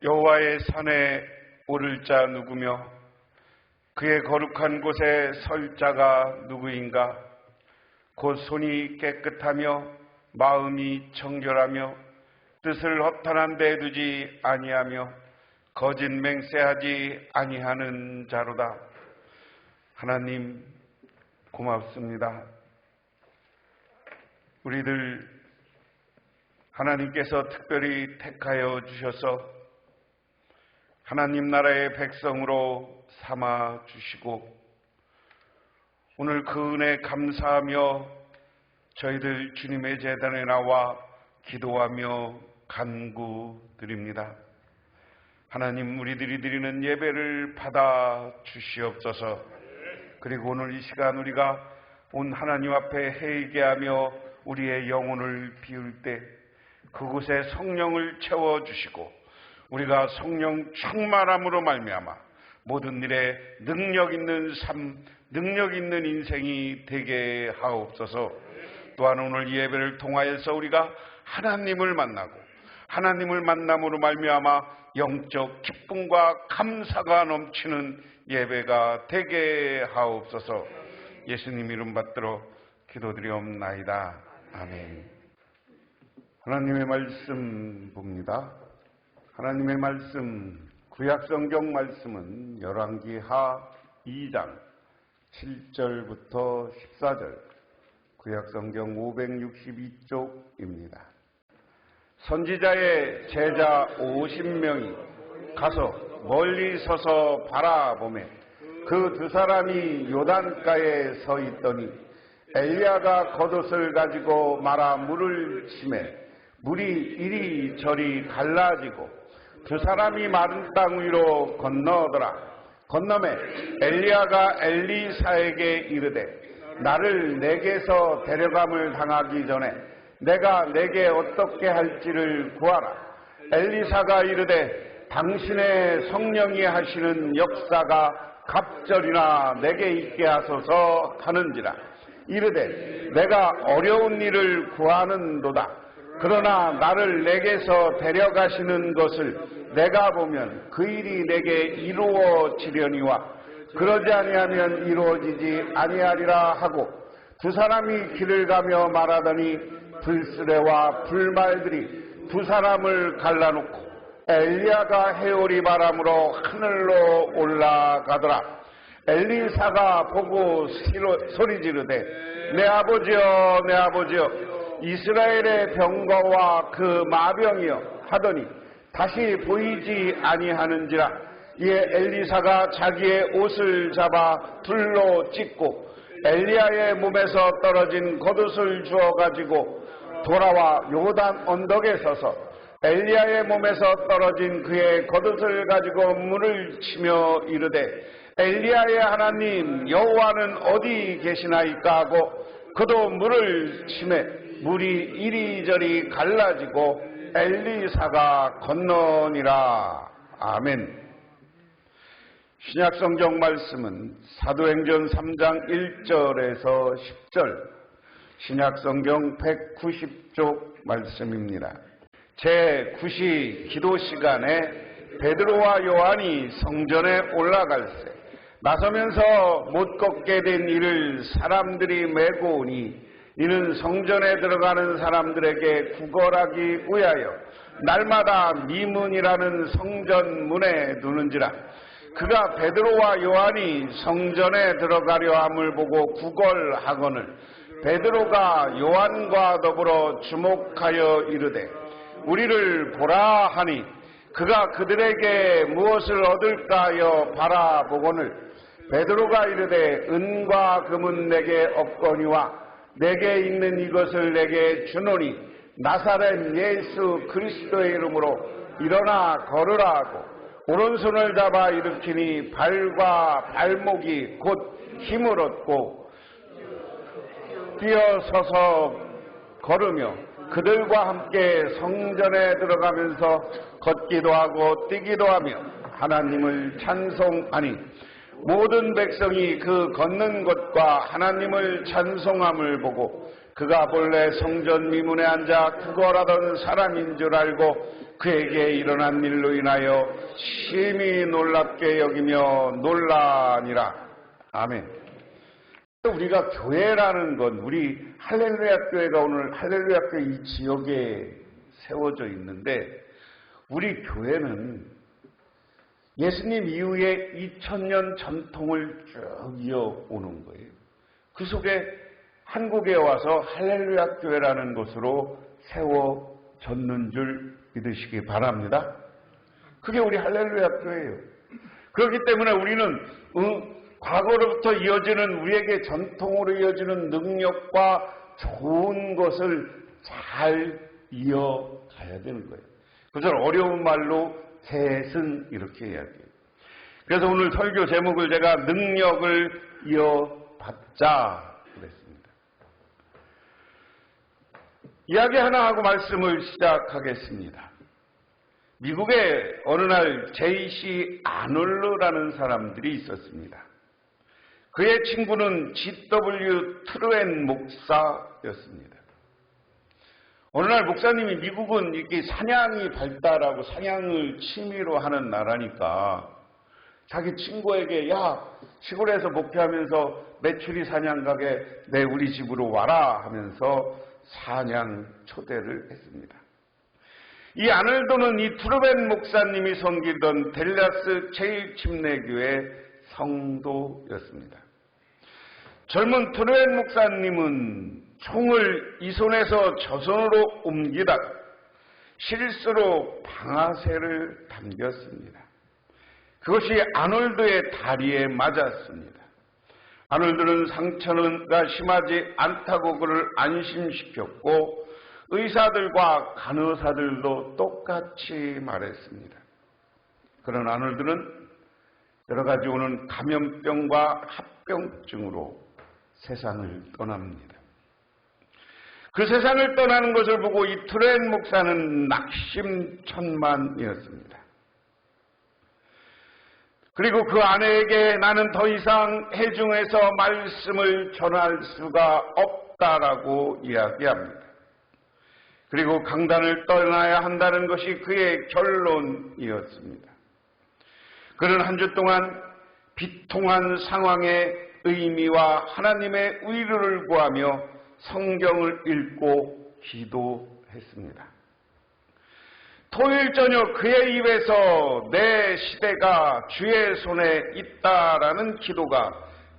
여호와의 산에 오를 자 누구며 그의 거룩한 곳에 설 자가 누구인가? 곧 손이 깨끗하며 마음이 청결하며 뜻을 허탄한 데 두지 아니하며 거짓 맹세하지 아니하는 자로다. 하나님 고맙습니다. 우리들 하나님께서 특별히 택하여 주셔서 하나님 나라의 백성으로 삼아 주시고 오늘 그 은혜 감사하며 저희들 주님의 제단에 나와 기도하며 간구드립니다. 하나님, 우리들이 드리는 예배를 받아 주시옵소서. 그리고 오늘 이 시간 우리가 온 하나님 앞에 회개하며 우리의 영혼을 비울 때 그곳에 성령을 채워주시고 우리가 성령 충만함으로 말미암아 모든 일에 능력 있는 삶, 능력 있는 인생이 되게 하옵소서. 또한 오늘 이 예배를 통하여서 우리가 하나님을 만나고 하나님을 만남으로 말미암아 영적 기쁨과 감사가 넘치는 예배가 되게 하옵소서. 예수님 이름 받들어 기도드리옵나이다. 아멘. 하나님의 말씀 봅니다. 하나님의 말씀, 구약성경 말씀은 열왕기하 2장 7절부터 14절, 구약성경 562쪽입니다. 선지자의 제자 50명이 가서 멀리 서서 바라보매 그 두 사람이 요단가에 서 있더니 엘리야가 겉옷을 가지고 말아 물을 치매 물이 이리저리 갈라지고 두 사람이 마른 땅 위로 건너더라. 건너매 엘리야가 엘리사에게 이르되 나를 내게서 데려감을 당하기 전에 내가 내게 어떻게 할지를 구하라. 엘리사가 이르되 당신의 성령이 하시는 역사가 갑절이나 내게 있게 하소서 하는지라. 이르되 내가 어려운 일을 구하는도다. 그러나 나를 내게서 데려가시는 것을 내가 보면 그 일이 내게 이루어지려니와 그러지 아니하면 이루어지지 아니하리라 하고 두 사람이 길을 가며 말하더니 불수레와 불말들이 두 사람을 갈라놓고 엘리야가 해오리 바람으로 하늘로 올라가더라. 엘리사가 보고 소리 지르되 내 아버지여 내 아버지여 이스라엘의 병거와 그 마병이여 하더니 다시 보이지 아니하는지라. 이에 엘리사가 자기의 옷을 잡아 불로 찢고 엘리야의 몸에서 떨어진 겉옷을 주어가지고 돌아와 요단 언덕에 서서 엘리야의 몸에서 떨어진 그의 겉옷을 가지고 물을 치며 이르되 엘리야의 하나님 여호와는 어디 계시나이까 하고 그도 물을 치매 물이 이리저리 갈라지고 엘리사가 건너니라. 아멘. 신약성경 말씀은 사도행전 3장 1절에서 10절, 신약성경 190쪽 말씀입니다. 제9시 기도 시간에 베드로와 요한이 성전에 올라갈새 나서면서 못 걷게 된 이를 사람들이 메고 오니 이는 성전에 들어가는 사람들에게 구걸하기 위하여 날마다 미문이라는 성전 문에 두는지라. 그가 베드로와 요한이 성전에 들어가려 함을 보고 구걸하거늘 베드로가 요한과 더불어 주목하여 이르되 우리를 보라 하니 그가 그들에게 무엇을 얻을까 하여 바라보거늘 베드로가 이르되 은과 금은 내게 없거니와 내게 있는 이것을 내게 주노니 나사렛 예수 그리스도의 이름으로 일어나 걸으라 하고 오른손을 잡아 일으키니 발과 발목이 곧 힘을 얻고 뛰어서서 걸으며 그들과 함께 성전에 들어가면서 걷기도 하고 뛰기도 하며 하나님을 찬송하니 모든 백성이 그 걷는 것과 하나님을 찬송함을 보고 그가 본래 성전 미문에 앉아 구걸하던 사람인 줄 알고 그에게 일어난 일로 인하여 심히 놀랍게 여기며 놀라니라. 아멘. 우리가 교회라는 건, 우리 할렐루야 교회가 오늘 할렐루야 교회 이 지역에 세워져 있는데, 우리 교회는 예수님 이후에 2000년 전통을 쭉 이어오는 거예요. 그 속에 한국에 와서 할렐루야 교회라는 곳으로 세워졌는 줄 믿으시기 바랍니다. 그게 우리 할렐루야 교회예요. 그렇기 때문에 우리는 과거로부터 이어지는, 우리에게 전통으로 이어지는 능력과 좋은 것을 잘 이어가야 되는 거예요. 그래서 어려운 말로 세승 이렇게 이야기해요. 그래서 오늘 설교 제목을 제가 능력을 이어받자 그랬습니다. 이야기 하나 하고 말씀을 시작하겠습니다. 미국에 어느 날 J.C. 아놀르라는 사람들이 있었습니다. 그의 친구는 G.W. 트루엔 목사였습니다. 어느 날 목사님이, 미국은 이렇게 사냥이 발달하고 사냥을 취미로 하는 나라니까 자기 친구에게, 야, 시골에서 목회하면서 매출이 사냥 가게 내 우리 집으로 와라 하면서 사냥 초대를 했습니다. 이 아놀도는 이 트루벤 목사님이 섬기던 델라스 제1침례교회 성도였습니다. 젊은 트루벤 목사님은 총을 이 손에서 저 손으로 옮기다가 실수로 방아쇠를 당겼습니다. 그것이 아놀드의 다리에 맞았습니다. 아놀드는 상처가 심하지 않다고 그를 안심시켰고 의사들과 간호사들도 똑같이 말했습니다. 그런 아놀드는 여러 가지 오는 감염병과 합병증으로 세상을 떠납니다. 그 세상을 떠나는 것을 보고 이 트루엔 목사는 낙심천만이었습니다. 그리고 그 아내에게 나는 더 이상 해중에서 말씀을 전할 수가 없다라고 이야기합니다. 그리고 강단을 떠나야 한다는 것이 그의 결론이었습니다. 그는 한 주 동안 비통한 상황의 의미와 하나님의 위로를 구하며 성경을 읽고 기도했습니다. 토요일 저녁 그의 입에서 내 시대가 주의 손에 있다라는 기도가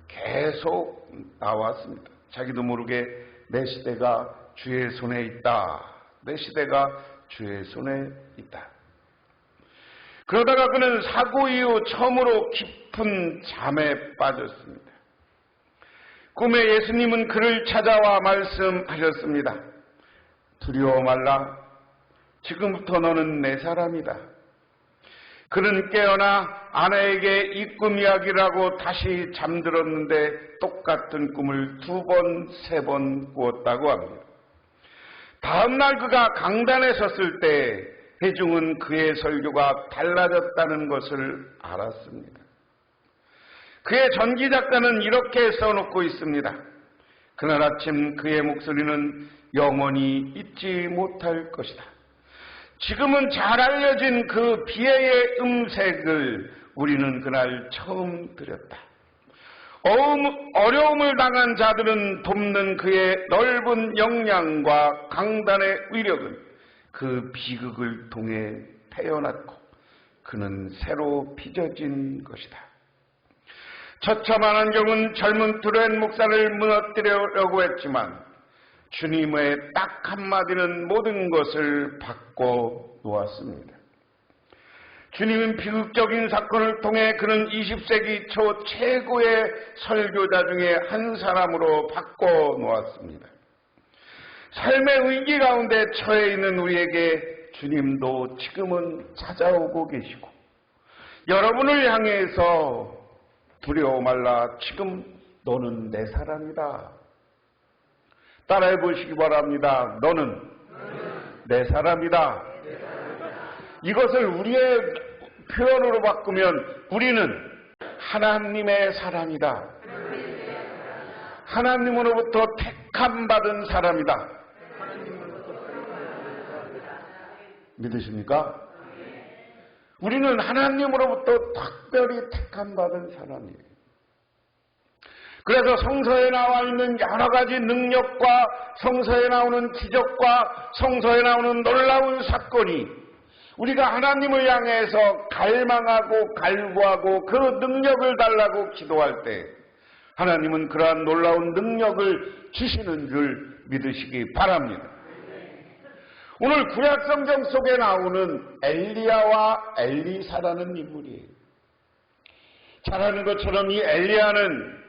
계속 나왔습니다. 자기도 모르게 내 시대가 주의 손에 있다. 내 시대가 주의 손에 있다. 그러다가 그는 사고 이후 처음으로 깊은 잠에 빠졌습니다. 꿈에 예수님은 그를 찾아와 말씀하셨습니다. 두려워 말라. 지금부터 너는 내 사람이다. 그는 깨어나 아내에게 이 꿈 이야기를 하고 다시 잠들었는데 똑같은 꿈을 2번, 3번 꾸었다고 합니다. 다음 날 그가 강단에 섰을 때 회중은 그의 설교가 달라졌다는 것을 알았습니다. 그의 전기작가는 이렇게 써놓고 있습니다. 그날 아침 그의 목소리는 영원히 잊지 못할 것이다. 지금은 잘 알려진 그 비애의 음색을 우리는 그날 처음 들었다. 어려움을 당한 자들은 돕는 그의 넓은 역량과 강단의 위력은 그 비극을 통해 태어났고 그는 새로 빚어진 것이다. 처참한 환경은 젊은 트루엔 목사를 무너뜨리려고 했지만 주님의 딱 한마디는 모든 것을 바꿔 놓았습니다. 주님은 비극적인 사건을 통해 그는 20세기 초 최고의 설교자 중에 한 사람으로 바꿔 놓았습니다. 삶의 위기 가운데 처해 있는 우리에게 주님도 지금은 찾아오고 계시고 여러분을 향해서 두려워 말라. 지금 너는 내 사람이다. 따라해 보시기 바랍니다. 너는 내 사람이다. 이것을 우리의 표현으로 바꾸면 우리는 하나님의 사람이다. 하나님으로부터 택함받은 사람이다. 믿으십니까? 우리는 하나님으로부터 특별히 택함받은 사람이에요. 그래서 성서에 나와 있는 여러 가지 능력과 성서에 나오는 기적과 성서에 나오는 놀라운 사건이 우리가 하나님을 향해서 갈망하고 갈구하고 그 능력을 달라고 기도할 때 하나님은 그러한 놀라운 능력을 주시는 줄 믿으시기 바랍니다. 오늘 구약성경 속에 나오는 엘리야와 엘리사라는 인물이에요. 잘 아는 것처럼 이 엘리야는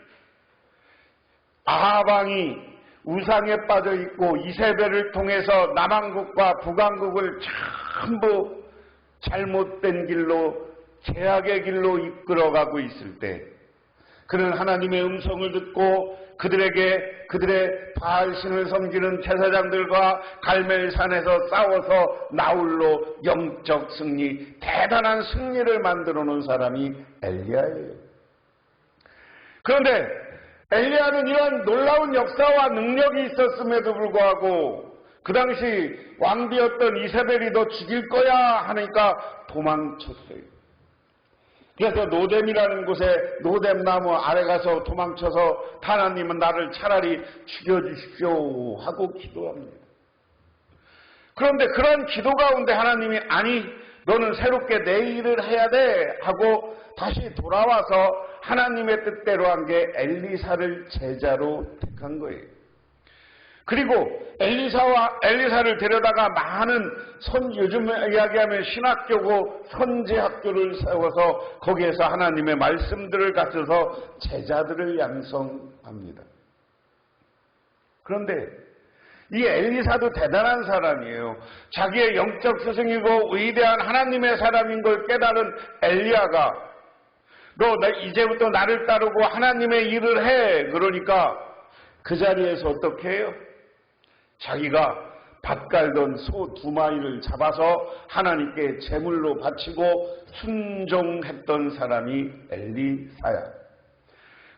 아합 왕이 우상에 빠져 있고 이세벨을 통해서 남왕국과 북왕국을 전부 잘못된 길로 죄악의 길로 이끌어가고 있을 때 그는 하나님의 음성을 듣고 그들의 바알신을 섬기는 제사장들과 갈멜산에서 싸워서 나홀로 영적 승리, 대단한 승리를 만들어 놓은 사람이 엘리야예요. 그런데 엘리야는 이런 놀라운 역사와 능력이 있었음에도 불구하고 그 당시 왕비였던 이세벨이 너 죽일 거야 하니까 도망쳤어요. 그래서 노뎀이라는 곳에 노뎀나무 아래 가서 도망쳐서 하나님은 나를 차라리 죽여주십시오 하고 기도합니다. 그런데 그런 기도 가운데 하나님이 아니 너는 새롭게 내 일을 해야 돼 하고 다시 돌아와서 하나님의 뜻대로 한 게 엘리사를 제자로 택한 거예요. 그리고 엘리사를 데려다가 많은 요즘 이야기하면 신학교고 선지학교를 세워서 거기에서 하나님의 말씀들을 가르쳐서 제자들을 양성합니다. 그런데 이 엘리사도 대단한 사람이에요. 자기의 영적 스승이고 위대한 하나님의 사람인 걸 깨달은 엘리야가 너 이제부터 나를 따르고 하나님의 일을 해. 그러니까 그 자리에서 어떻게 해요? 자기가 밭 갈던 소 2마리를 잡아서 하나님께 제물로 바치고 순종했던 사람이 엘리사야.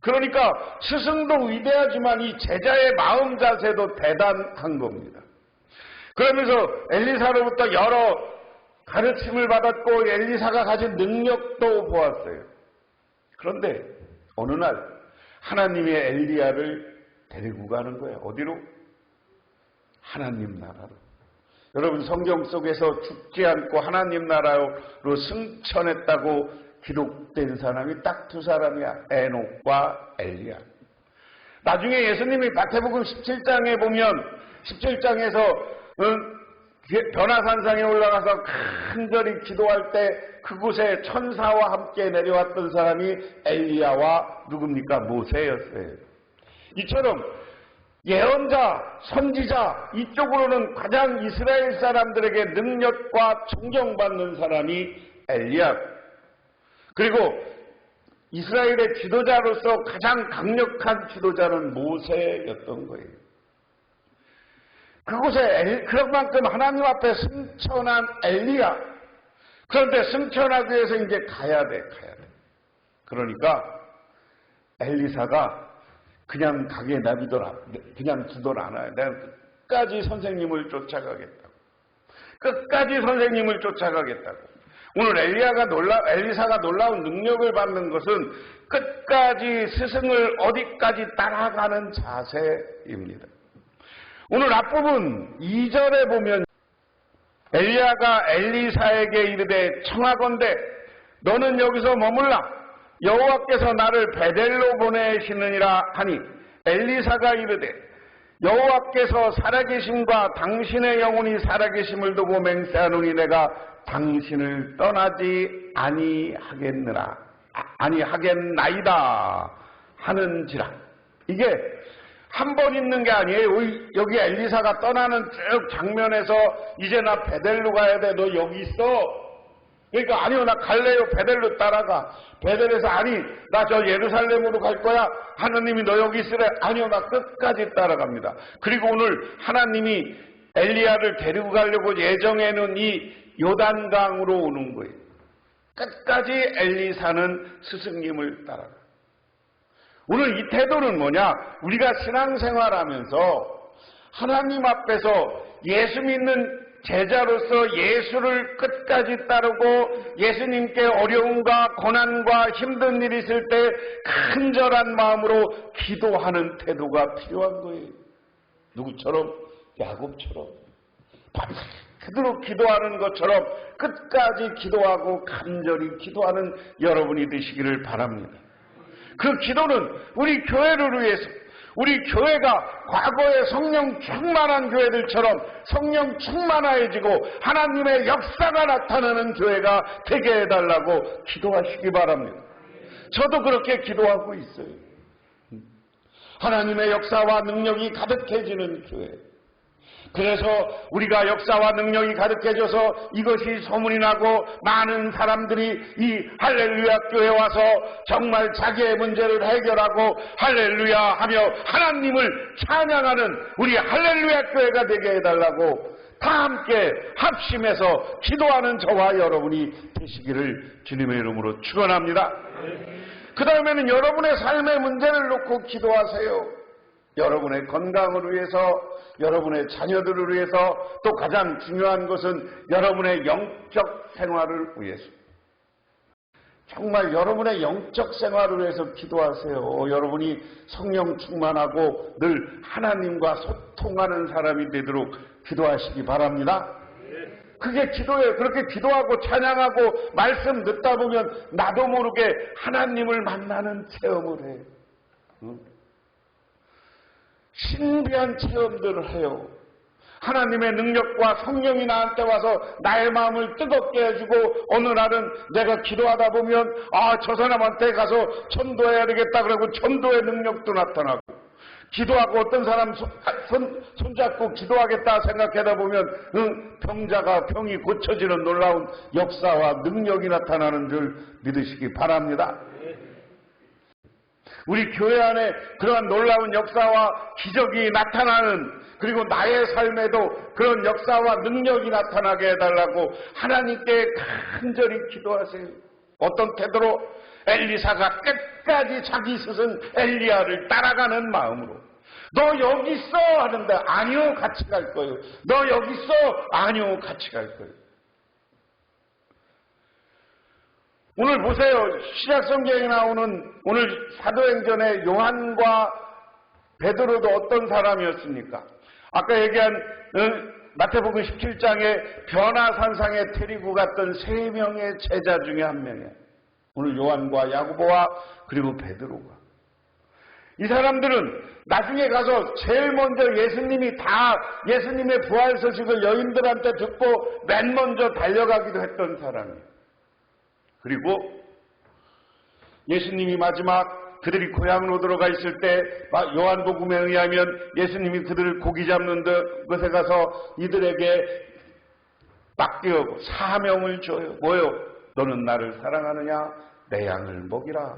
그러니까 스승도 위대하지만 이 제자의 마음 자세도 대단한 겁니다. 그러면서 엘리사로부터 여러 가르침을 받았고 엘리사가 가진 능력도 보았어요. 그런데 어느 날 하나님의 엘리야를 데리고 가는 거예요. 어디로? 하나님 나라로. 여러분 성경 속에서 죽지 않고 하나님 나라로 승천했다고 기록된 사람이 딱 2사람이야. 에녹과 엘리야. 나중에 예수님이 마태복음 17장에 보면 17장에서 변화산상에 올라가서 간절히 기도할 때 그곳에 천사와 함께 내려왔던 사람이 엘리야와 누굽니까? 모세였어요. 이처럼 예언자, 선지자 이쪽으로는 가장 이스라엘 사람들에게 능력과 존경받는 사람이 엘리야. 그리고 이스라엘의 지도자로서 가장 강력한 지도자는 모세였던 거예요. 그곳에 그런 만큼 하나님 앞에 승천한 엘리야. 그런데 승천하기 위해서 이제 가야 돼. 그러니까 엘리사가 그냥 가게 놔두더라. 그냥 두더라 않아요. 내가 끝까지 선생님을 쫓아가겠다고. 끝까지 선생님을 쫓아가겠다고. 오늘 엘리사가 놀라운 능력을 받는 것은 끝까지 스승을 어디까지 따라가는 자세입니다. 오늘 앞부분 2절에 보면 엘리야가 엘리사에게 이르되 청하건대 너는 여기서 머물라. 여호와께서 나를 베델로 보내시느니라 하니 엘리사가 이르되 여호와께서 살아계심과 당신의 영혼이 살아계심을 두고 맹세하노니 내가 당신을 떠나지 아니하겠나이다 하는지라. 이게 한 번 있는 게 아니에요. 여기 엘리사가 떠나는 쭉 장면에서 이제 나 베델로 가야 돼. 너 여기 있어. 그러니까 아니요 나 갈래요. 베델로 따라가. 베델에서 아니 나 저 예루살렘으로 갈 거야. 하나님이 너 여기 있으래. 아니요 나 끝까지 따라갑니다. 그리고 오늘 하나님이 엘리야를 데리고 가려고 예정해놓은 이 요단강으로 오는 거예요. 끝까지 엘리사는 스승님을 따라가. 오늘 이 태도는 뭐냐? 우리가 신앙생활하면서 하나님 앞에서 예수 믿는 제자로서 예수를 끝까지 따르고 예수님께 어려움과 고난과 힘든 일이 있을 때 간절한 마음으로 기도하는 태도가 필요한 거예요. 누구처럼? 야곱처럼. 밤새도록 기도하는 것처럼 끝까지 기도하고 간절히 기도하는 여러분이 되시기를 바랍니다. 그 기도는 우리 교회를 위해서, 우리 교회가 과거의 성령 충만한 교회들처럼 성령 충만해지고 하나님의 역사가 나타나는 교회가 되게 해달라고 기도하시기 바랍니다. 저도 그렇게 기도하고 있어요. 하나님의 역사와 능력이 가득해지는 교회. 그래서 우리가 역사와 능력이 가득해져서 이것이 소문이 나고 많은 사람들이 이 할렐루야 교회에 와서 정말 자기의 문제를 해결하고 할렐루야 하며 하나님을 찬양하는 우리 할렐루야 교회가 되게 해달라고 다 함께 합심해서 기도하는 저와 여러분이 되시기를 주님의 이름으로 축원합니다. 그 다음에는 여러분의 삶의 문제를 놓고 기도하세요. 여러분의 건강을 위해서, 여러분의 자녀들을 위해서, 또 가장 중요한 것은 여러분의 영적 생활을 위해서. 정말 여러분의 영적 생활을 위해서 기도하세요. 여러분이 성령 충만하고 늘 하나님과 소통하는 사람이 되도록 기도하시기 바랍니다. 그게 기도예요. 그렇게 기도하고 찬양하고 말씀 듣다 보면 나도 모르게 하나님을 만나는 체험을 해요. 신비한 체험들을 해요. 하나님의 능력과 성령이 나한테 와서 나의 마음을 뜨겁게 해주고 어느 날은 내가 기도하다 보면 저 사람한테 가서 전도해야 되겠다 그러고 전도의 능력도 나타나고 기도하고 어떤 사람 손잡고 기도하겠다 생각하다 보면 병자가 병이 고쳐지는 놀라운 역사와 능력이 나타나는 줄 믿으시기 바랍니다. 우리 교회 안에 그러한 놀라운 역사와 기적이 나타나는, 그리고 나의 삶에도 그런 역사와 능력이 나타나게 해달라고 하나님께 간절히 기도하세요. 어떤 태도로? 엘리사가 끝까지 자기 스승 엘리야를 따라가는 마음으로. 너 여기 있어 하는데 아니요, 같이 갈 거예요. 너 여기 있어? 아니요, 같이 갈 거예요. 오늘 보세요. 신약성경에 나오는 오늘 사도행전의 요한과 베드로도 어떤 사람이었습니까? 아까 얘기한 마태복음 17장에 변화산상에 데리고 갔던 3명의 제자 중에 한 명이에요. 오늘 요한과 야고보와 그리고 베드로가. 이 사람들은 나중에 가서 제일 먼저 예수님의 부활 소식을 여인들한테 듣고 맨 먼저 달려가기도 했던 사람이에요. 그리고 예수님이 마지막 그들이 고향으로 들어가 있을 때 요한복음에 의하면 예수님이 그들을 고기 잡는 곳에 가서 이들에게 맡기고 사명을 줘요. 뭐요? 너는 나를 사랑하느냐? 내 양을 먹이라.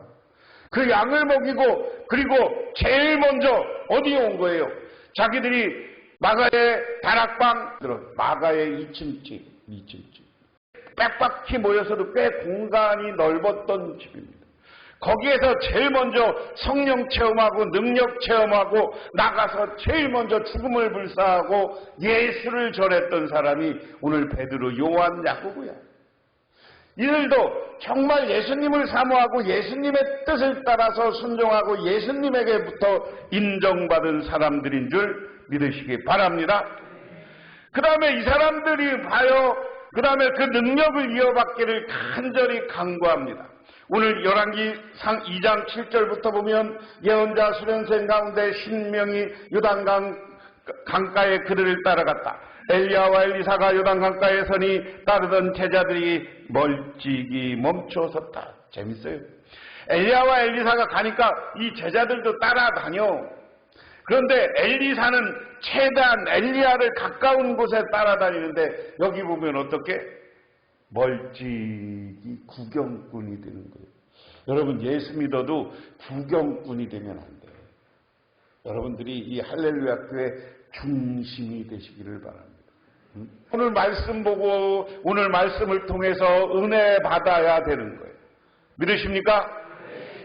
그 양을 먹이고 그리고 제일 먼저 어디에 온 거예요? 자기들이 마가의 다락방, 마가의 2층집. 빽빽히 모여서도 꽤 공간이 넓었던 집입니다. 거기에서 제일 먼저 성령 체험하고 능력 체험하고 나가서 제일 먼저 죽음을 불사하고 예수를 전했던 사람이 오늘 베드로, 요한, 야고보야. 이들도 정말 예수님을 사모하고 예수님의 뜻을 따라서 순종하고 예수님에게부터 인정받은 사람들인 줄 믿으시기 바랍니다. 그 다음에 이 사람들이 봐요. 그 다음에 그 능력을 이어받기를 간절히 간구합니다. 오늘 열왕기 2장 7절부터 보면 예언자 수련생 가운데 신명이 요단강 강가에 그들을 따라갔다. 엘리야와 엘리사가 요단 강가에 서니 따르던 제자들이 멀찍이 멈춰섰다. 재밌어요. 엘리야와 엘리사가 가니까 이 제자들도 따라다녀. 그런데 엘리사는 최대한 엘리야를 가까운 곳에 따라다니는데 여기 보면 어떻게? 멀찍이 구경꾼이 되는 거예요. 여러분, 예수 믿어도 구경꾼이 되면 안 돼요. 여러분들이 이 할렐루야 교회 중심이 되시기를 바랍니다. 오늘 말씀 보고 오늘 말씀을 통해서 은혜 받아야 되는 거예요. 믿으십니까?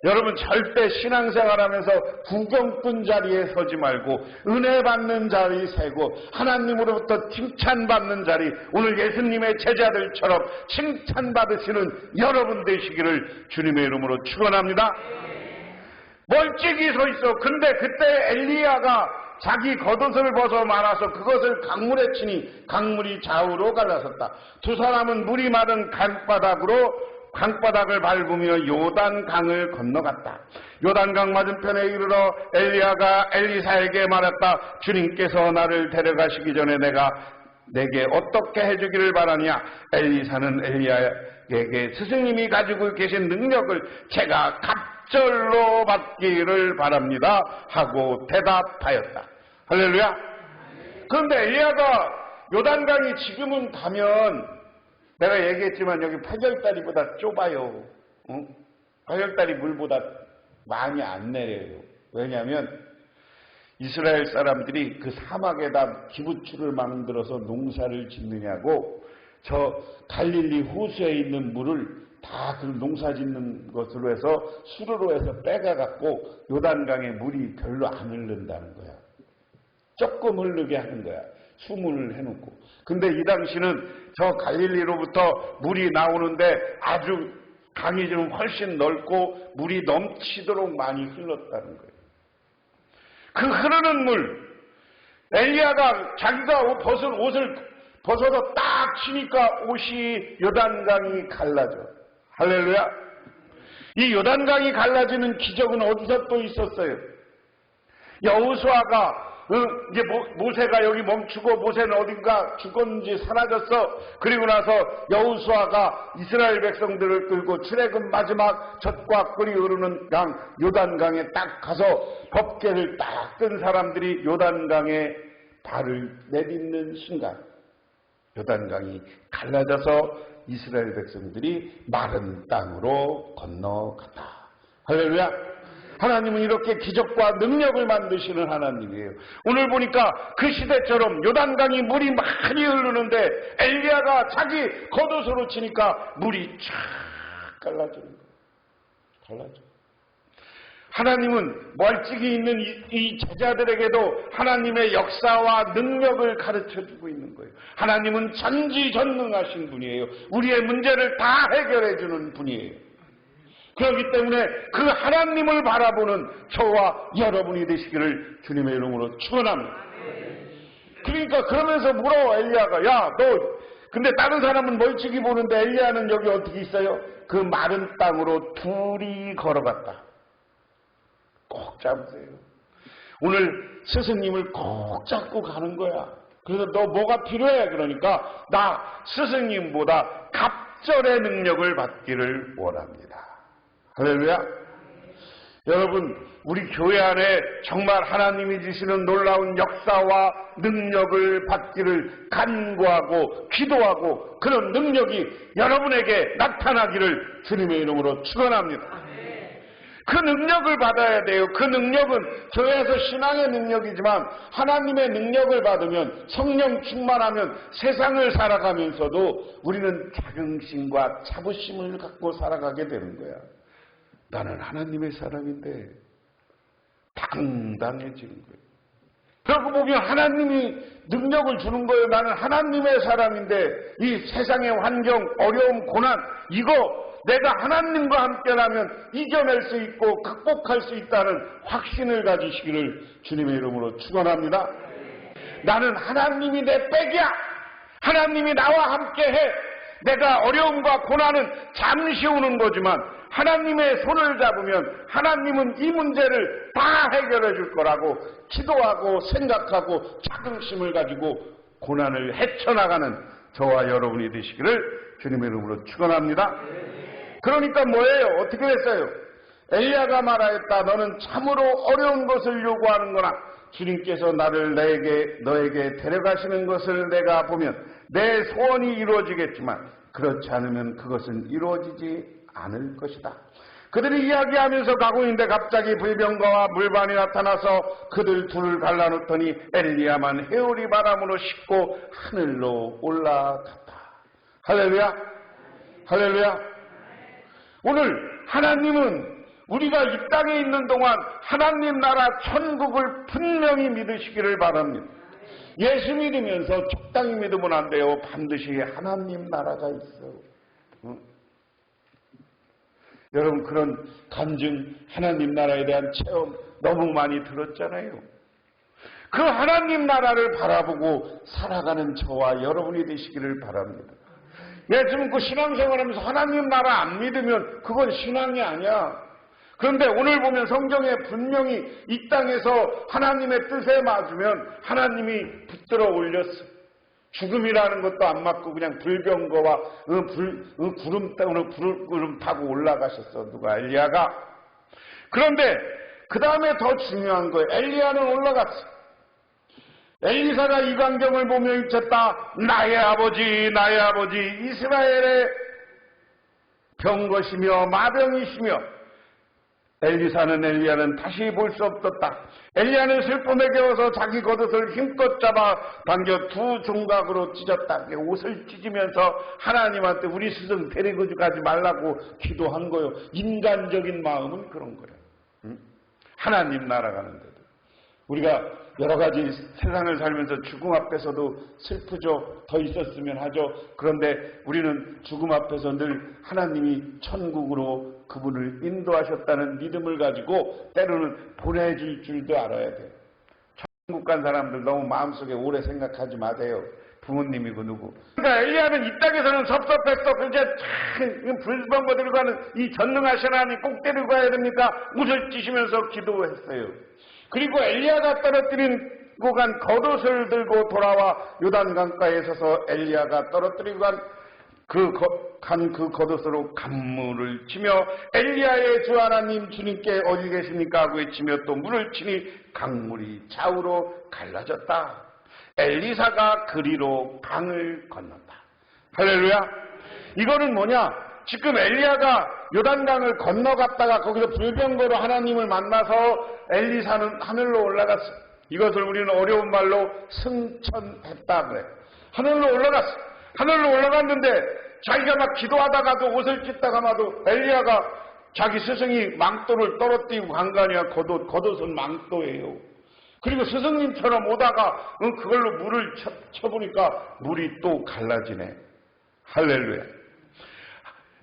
여러분 절대 신앙생활하면서 구경꾼 자리에 서지 말고 은혜 받는 자리 세고 하나님으로부터 칭찬받는 자리, 오늘 예수님의 제자들처럼 칭찬받으시는 여러분 되시기를 주님의 이름으로 축원합니다. 멀찍이 서 있어. 근데 그때 엘리야가 자기 겉옷을 벗어 말아서 그것을 강물에 치니 강물이 좌우로 갈라섰다. 두 사람은 물이 마른 강바닥을 밟으며 요단강을 건너갔다. 요단강 맞은편에 이르러 엘리야가 엘리사에게 말했다. 주님께서 나를 데려가시기 전에 내게 어떻게 해주기를 바라냐. 엘리사는 엘리야에게 스승님이 가지고 계신 능력을 제가 갑절로 받기를 바랍니다 하고 대답하였다. 할렐루야. 그런데 엘리야가 요단강이 지금은 가면, 내가 얘기했지만 여기 파절다리보다 좁아요. 파절다리 물보다 많이 안 내려요. 왜냐하면 이스라엘 사람들이 그 사막에다 기부추를 만들어서 농사를 짓느냐고 저 갈릴리 호수에 있는 물을 다 그 농사 짓는 것으로 해서 수로로 해서 빼가갖고 요단강에 물이 별로 안 흐른다는 거야. 조금 흐르게 하는 거야. 수문을 해놓고. 근데 이 당시는 저 갈릴리로부터 물이 나오는데 아주 강이 좀 훨씬 넓고 물이 넘치도록 많이 흘렀다는 거예요. 그 흐르는 물, 엘리야가 자기가 옷을 벗어서 딱 치니까 옷이 요단강이 갈라져. 할렐루야. 이 요단강이 갈라지는 기적은 어디서 또 있었어요? 여호수아가 이제 모세가 여기 멈추고 모세는 어딘가 죽었는지 사라졌어. 그리고 나서 여호수아가 이스라엘 백성들을 끌고 출애굽 마지막 젖과 꿀이 흐르는 강 요단강에 딱 가서 법궤를 딱 든 사람들이 요단강에 발을 내딛는 순간 요단강이 갈라져서 이스라엘 백성들이 마른 땅으로 건너갔다. 할렐루야. 하나님은 이렇게 기적과 능력을 만드시는 하나님이에요. 오늘 보니까 그 시대처럼 요단강이 물이 많이 흐르는데 엘리야가 자기 겉옷으로 치니까 물이 쫙 갈라지는 거예요. 갈라져. 하나님은 멀찍이 있는 이 제자들에게도 하나님의 역사와 능력을 가르쳐주고 있는 거예요. 하나님은 전지전능하신 분이에요. 우리의 문제를 다 해결해 주는 분이에요. 그렇기 때문에 그 하나님을 바라보는 저와 여러분이 되시기를 주님의 이름으로 축원합니다. 그러니까 그러면서 물어 엘리야가, 야, 너 근데 다른 사람은 멀찍이 보는데 엘리야는 여기 어떻게 있어요? 그 마른 땅으로 둘이 걸어갔다. 꼭 잡으세요. 오늘 스승님을 꼭 잡고 가는 거야. 그래서 너 뭐가 필요해? 그러니까 나 스승님보다 갑절의 능력을 받기를 원합니다. 할렐루야. 여러분, 우리 교회 안에 정말 하나님이 주시는 놀라운 역사와 능력을 받기를 간구하고 기도하고 그런 능력이 여러분에게 나타나기를 주님의 이름으로 축원합니다. 그 능력을 받아야 돼요. 그 능력은 교회에서 신앙의 능력이지만 하나님의 능력을 받으면, 성령 충만하면 세상을 살아가면서도 우리는 자긍심과 자부심을 갖고 살아가게 되는 거야. 나는 하나님의 사람인데 당당해지는 거예요. 그러고 보면 하나님이 능력을 주는 거예요. 나는 하나님의 사람인데 이 세상의 환경, 어려움, 고난, 이거 내가 하나님과 함께라면 이겨낼 수 있고 극복할 수 있다는 확신을 가지시기를 주님의 이름으로 축원합니다. 나는 하나님이 내 백이야. 하나님이 나와 함께해. 내가 어려움과 고난은 잠시 오는 거지만 하나님의 손을 잡으면 하나님은 이 문제를 다 해결해 줄 거라고 기도하고 생각하고 자긍심을 가지고 고난을 헤쳐나가는 저와 여러분이 되시기를 주님의 이름으로 축원합니다. 그러니까 뭐예요? 어떻게 됐어요? 엘리야가 말하였다. 너는 참으로 어려운 것을 요구하는구나. 주님께서 나를 너에게 데려가시는 것을 내가 보면 내 소원이 이루어지겠지만 그렇지 않으면 그것은 이루어지지 않을 것이다. 그들이 이야기하면서 가고 있는데 갑자기 불병거와 물반이 나타나서 그들 둘을 갈라놓더니 엘리야만 회오리 바람으로 싣고 하늘로 올라갔다. 할렐루야. 할렐루야. 오늘 하나님은 우리가 이 땅에 있는 동안 하나님 나라 천국을 분명히 믿으시기를 바랍니다. 예수 믿으면서 적당히 믿으면 안 돼요. 반드시 하나님 나라가 있어. 여러분 그런 간증 하나님 나라에 대한 체험 너무 많이 들었잖아요. 그 하나님 나라를 바라보고 살아가는 저와 여러분이 되시기를 바랍니다. 예수 믿고 신앙생활하면서 하나님 나라 안 믿으면 그건 신앙이 아니야. 그런데 오늘 보면 성경에 분명히 이 땅에서 하나님의 뜻에 맞으면 하나님이 붙들어 올렸어. 죽음이라는 것도 안 맞고 그냥 불병거와 구름 타고 올라가셨어. 누가? 엘리야가. 그런데 그 다음에 더 중요한 거예요. 엘리야는 올라갔어. 엘리사가 이 광경을 보며 외쳤다. 나의 아버지, 나의 아버지, 이스라엘의 병것이며 마병이시며. 엘리야는 다시 볼 수 없었다. 엘리야는 슬픔에 겨워서 자기 겉옷을 힘껏 잡아 당겨 두 종각으로 찢었다. 옷을 찢으면서 하나님한테 우리 스승 데리고 가지 말라고 기도한 거요. 인간적인 마음은 그런 거예요. 하나님 날아가는데도 우리가 여러 가지 세상을 살면서 죽음 앞에서도 슬프죠. 더 있었으면 하죠. 그런데 우리는 죽음 앞에서 늘 하나님이 천국으로 그분을 인도하셨다는 믿음을 가지고 때로는 보내줄 줄도 알아야 돼요. 천국 간 사람들 너무 마음속에 오래 생각하지 마세요. 부모님이고 누구. 그러니까 엘리야는 이 땅에서는 섭섭했어. 이제 참 불병거 들고 가는 이 전능하신 하나님 꼭 데리고 가야 됩니까? 옷을 찢으면서 기도했어요. 그리고 엘리야가 떨어뜨리고 간 겉옷을 들고 돌아와 요단강가에 서서 엘리야가 떨어뜨리고 간 그 겉옷으로 간물을 치며 엘리야의 주 하나님 주님께 어디 계십니까 하고 외치며 또 물을 치니 강물이 좌우로 갈라졌다. 엘리사가 그리로 강을 건넜다. 할렐루야. 이거는 뭐냐? 지금 엘리야가 요단강을 건너갔다가 거기서 불병거로 하나님을 만나서 엘리사는 하늘로 올라갔어. 이것을 우리는 어려운 말로 승천했다 그래. 하늘로 올라갔어. 하늘로 올라갔는데 자기가 막 기도하다가도 옷을 찢다가마도 엘리야가 자기 스승이 망토를 떨어뜨리고 간 거 아니야. 겉옷은 망토예요. 그리고 스승님처럼 오다가 그걸로 물을 쳐보니까 물이 또 갈라지네. 할렐루야.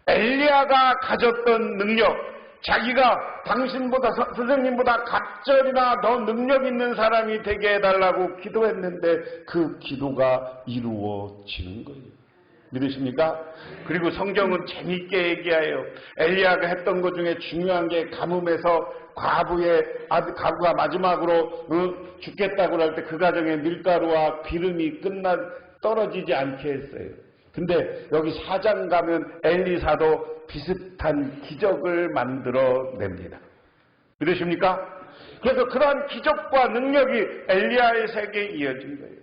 엘리야가 가졌던 능력, 자기가 당신보다 스승님보다 갑절이나 더 능력 있는 사람이 되게 해달라고 기도했는데 그 기도가 이루어지는 거예요. 믿으십니까? 그리고 성경은 재미있게 얘기해요. 엘리야가 했던 것 중에 중요한 게 가뭄에서 과부가 마지막으로 죽겠다고 할 때 그 가정에 밀가루와 기름이 떨어지지 않게 했어요. 근데 여기 4장 가면 엘리사도 비슷한 기적을 만들어냅니다. 믿으십니까? 그래서 그러한 기적과 능력이 엘리야의 세계에 이어진 거예요.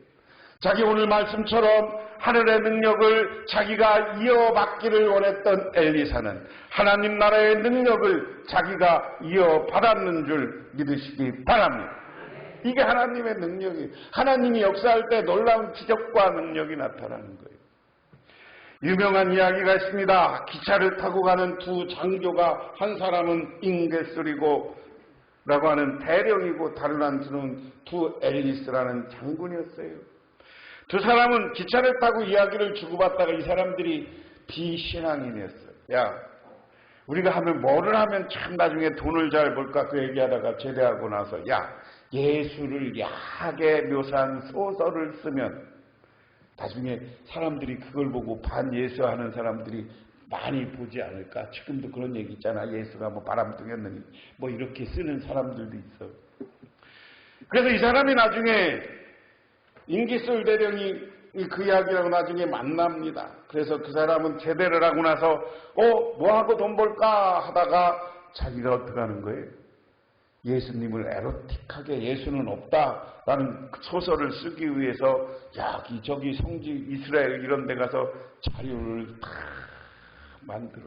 자기 오늘 말씀처럼 하늘의 능력을 자기가 이어받기를 원했던 엘리사는 하나님 나라의 능력을 자기가 이어받았는 줄 믿으시기 바랍니다. 이게 하나님의 능력이에요. 하나님이 역사할 때 놀라운 기적과 능력이 나타나는 거예요. 유명한 이야기가 있습니다. 기차를 타고 가는 두 장교가 한 사람은 잉게스리고 라고 하는 대령이고 다른 한수는 두 앨리스라는 장군이었어요. 두 사람은 기차를 타고 이야기를 주고받다가 이 사람들이 비신앙인이었어요. 야, 우리가 하면 뭐를 하면 참 나중에 돈을 잘 벌까 그 얘기하다가 제대하고 나서 야, 예수를 야하게 묘사한 소설을 쓰면 나중에 사람들이 그걸 보고 반예수하는 사람들이 많이 보지 않을까. 지금도 그런 얘기 있잖아. 예수가 뭐 바람둥이였느니 뭐 이렇게 쓰는 사람들도 있어. 그래서 이 사람이 나중에 잉기솔 대령이 그 이야기라고 나중에 만납니다. 그래서 그 사람은 제대를 하고 나서 뭐하고 돈 벌까 하다가 자기가 어떻게 하는 거예요? 예수님을 에로틱하게 예수는 없다라는 소설을 쓰기 위해서 여기 저기 성지 이스라엘 이런 데 가서 자료를 다 만들어.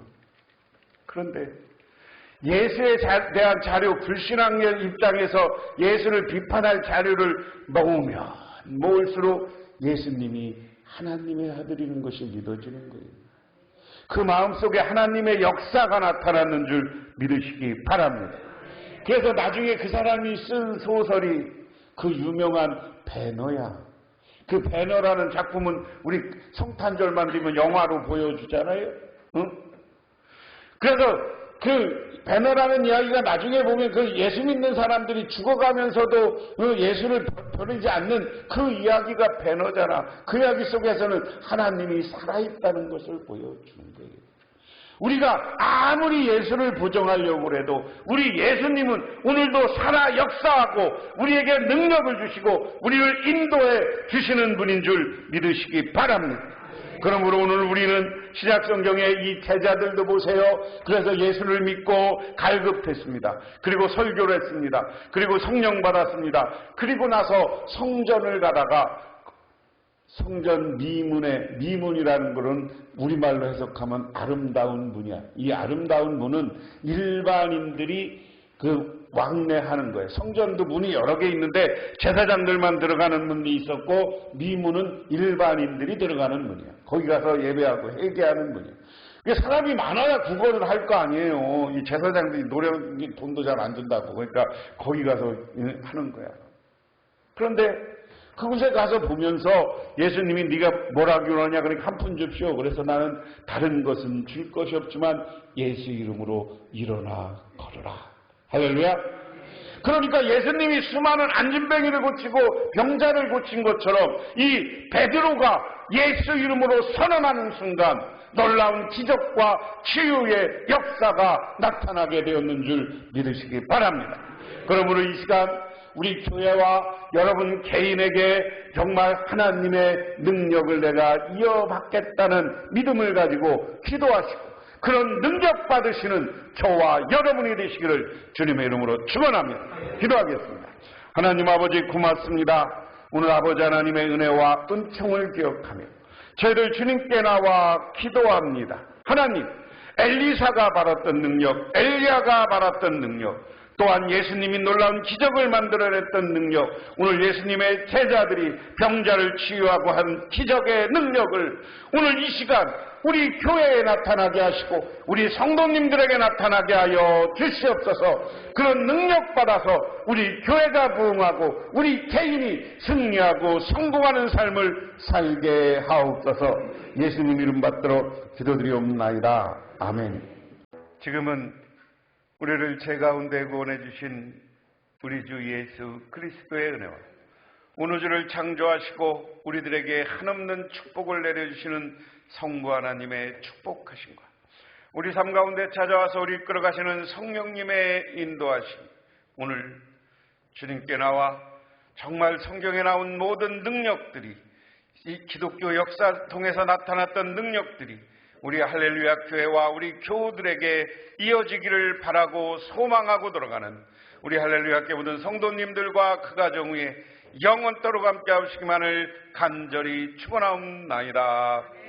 그런데 예수에 대한 자료, 불신앙의 입장에서 예수를 비판할 자료를 모으면 모을수록 예수님이 하나님의 아들인 것이 믿어지는 거예요. 그 마음속에 하나님의 역사가 나타났는 줄 믿으시기 바랍니다. 그래서 나중에 그 사람이 쓴 소설이 그 유명한 배너야. 그 배너라는 작품은 우리 성탄절만 되면 영화로 보여주잖아요. 응? 그래서 그 배너라는 이야기가 나중에 보면 그 예수 믿는 사람들이 죽어가면서도 예수를 버리지 않는 그 이야기가 배너잖아. 그 이야기 속에서는 하나님이 살아있다는 것을 보여주는 거예요. 우리가 아무리 예수를 부정하려고 해도 우리 예수님은 오늘도 살아 역사하고 우리에게 능력을 주시고 우리를 인도해 주시는 분인 줄 믿으시기 바랍니다. 그러므로 오늘 우리는 신약성경의 이 제자들도 보세요. 그래서 예수를 믿고 갈급했습니다. 그리고 설교를 했습니다. 그리고 성령 받았습니다. 그리고 나서 성전을 가다가 성전 미문이라는 것은 우리말로 해석하면 아름다운 문이야. 이 아름다운 문은 일반인들이 그 왕래하는 거예요. 성전도 문이 여러 개 있는데 제사장들만 들어가는 문이 있었고 미문은 일반인들이 들어가는 문이야. 거기 가서 예배하고 회개하는 문이야. 사람이 많아야 구걸을 할 거 아니에요. 이 제사장들이 돈도 잘 안 준다고. 그러니까 거기 가서 하는 거야. 그런데 그곳에 가서 보면서 예수님이 네가 뭐라고 그러냐 그러니까 한 푼 줍시오. 그래서 나는 다른 것은 줄 것이 없지만 예수 이름으로 일어나 걸어라. 할렐루야. 그러니까 예수님이 수많은 안진뱅이를 고치고 병자를 고친 것처럼 이 베드로가 예수 이름으로 선언하는 순간 놀라운 기적과 치유의 역사가 나타나게 되었는 줄 믿으시기 바랍니다. 그러므로 이 시간 우리 교회와 여러분 개인에게 정말 하나님의 능력을 내가 이어받겠다는 믿음을 가지고 기도하시고 그런 능력 받으시는 저와 여러분이 되시기를 주님의 이름으로 축원합니다. 기도하겠습니다. 하나님 아버지 고맙습니다. 오늘 아버지 하나님의 은혜와 은총을 기억하며 저희들 주님께 나와 기도합니다. 하나님, 엘리사가 받았던 능력, 엘리야가 받았던 능력, 또한 예수님이 놀라운 기적을 만들어냈던 능력, 오늘 예수님의 제자들이 병자를 치유하고 한 기적의 능력을 오늘 이 시간 우리 교회에 나타나게 하시고 우리 성도님들에게 나타나게 하여 주시옵소서. 그런 능력 받아서 우리 교회가 부흥하고 우리 개인이 승리하고 성공하는 삶을 살게 하옵소서. 예수님 이름 받들어 기도드리옵나이다. 아멘. 지금은 우리를 제 가운데 구원해 주신 우리 주 예수 그리스도의 은혜와 온 우주를 창조하시고 우리들에게 한없는 축복을 내려주시는 성부 하나님의 축복하심과 우리 삶 가운데 찾아와서 우리 이끌어가시는 성령님의 인도하심, 오늘 주님께 나와 정말 성경에 나온 모든 능력들이 이 기독교 역사 통해서 나타났던 능력들이 우리 할렐루야 교회와 우리 교우들에게 이어지기를 바라고 소망하고 돌아가는 우리 할렐루야 교회 모든 성도님들과 그 가정 위에 영원토록 함께 하시기만을 간절히 축원하옵나이다.